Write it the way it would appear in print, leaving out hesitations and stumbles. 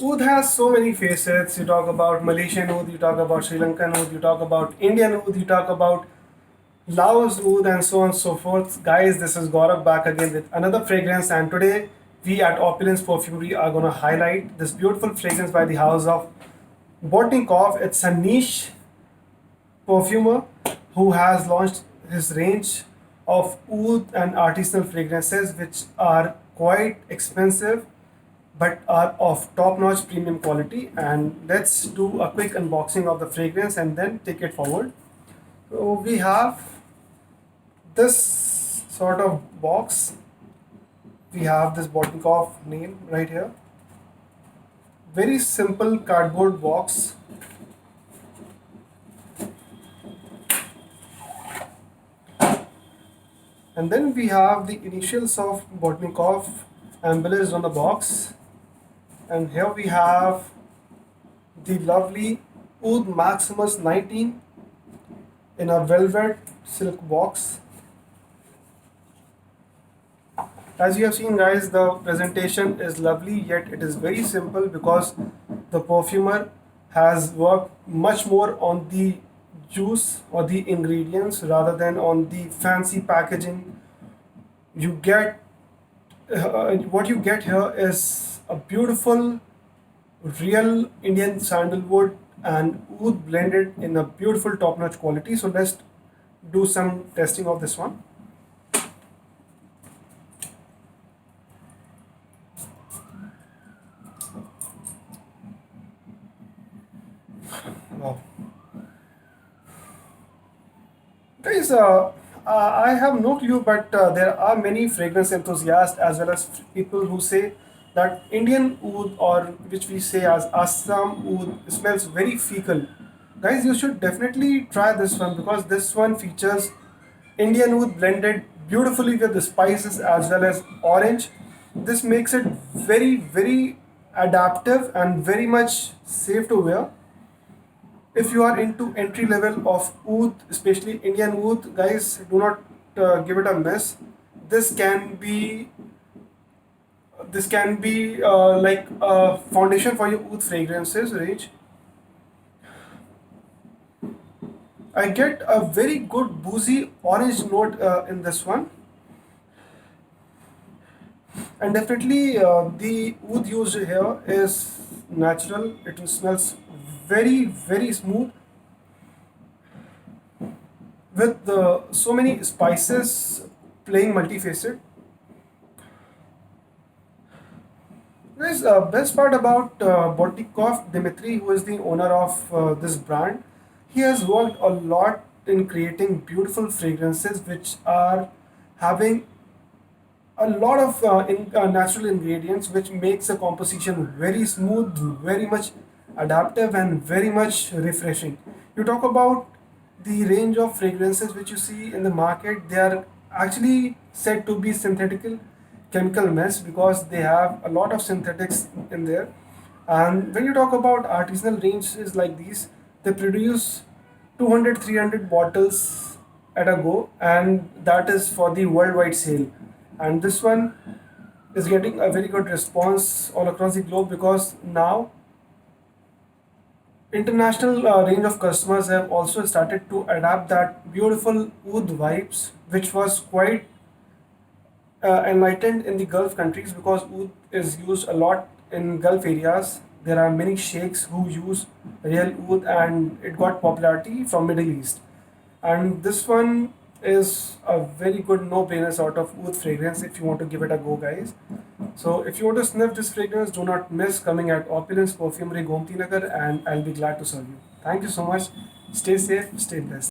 Oud has so many facets. You talk about Malaysian oud, you talk about Sri Lankan oud, you talk about Indian oud, you talk about Laos oud, and so on and so forth. Guys, this is Gaurav back again with another fragrance, and today we at Opulence Perfumery are going to highlight this beautiful fragrance by the house of Botnikov. It's a niche perfumer who has launched his range of oud and artisanal fragrances, which are quite expensive but are of top-notch premium quality. And let's do a quick unboxing of the fragrance and then take it forward. So we have this sort of box. We have this Botnikov name right here. Very simple cardboard box. And then we have the initials of Botnikov embellished on the box. And here we have the lovely Oud Maximus 19 in a velvet silk box. As you have seen, guys, the presentation is lovely, yet it is very simple because the perfumer has worked much more on the juice or the ingredients rather than on the fancy packaging. You get what you get here is a beautiful, real Indian sandalwood and oud blended in a beautiful top-notch quality. So let's do some testing of this one. Wow. Guys, I have no clue, but there are many fragrance enthusiasts as well as people who say that Indian oud, or which we say as Assam oud, smells very fecal. Guys, you should definitely try this one because this one features Indian oud blended beautifully with the spices as well as orange. This makes it very, very adaptive and very much safe to wear. If you are into entry level of oud, especially Indian oud, guys, do not give it a miss. This can be like a foundation for your oud fragrances range. I get a very good boozy orange note in this one, and definitely the oud used here is natural. It smells very, very smooth with so many spices playing multifaceted. Guys, best part about Botnikov Dmitry, who is the owner of this brand, he has worked a lot in creating beautiful fragrances which are having a lot of natural ingredients, which makes the composition very smooth, very much adaptive, and very much refreshing. You talk about the range of fragrances which you see in the market, they are actually said to be synthetical chemical mess because they have a lot of synthetics in there. And when you talk about artisanal ranges like these, they produce 200, 300 bottles at a go, and that is for the worldwide sale. And this one is getting a very good response all across the globe because now international range of customers have also started to adapt that beautiful oud vibes, which was quite enlightened in the Gulf countries because oud is used a lot in Gulf areas. There are many sheikhs who use real oud, and it got popularity from Middle East. And this one is a very good no-brainer sort of oud fragrance if you want to give it a go, guys. So if you want to sniff this fragrance, do not miss coming at Opulence Perfumery, Gomti Nagar, and I'll be glad to serve you. Thank you so much. Stay safe, stay blessed.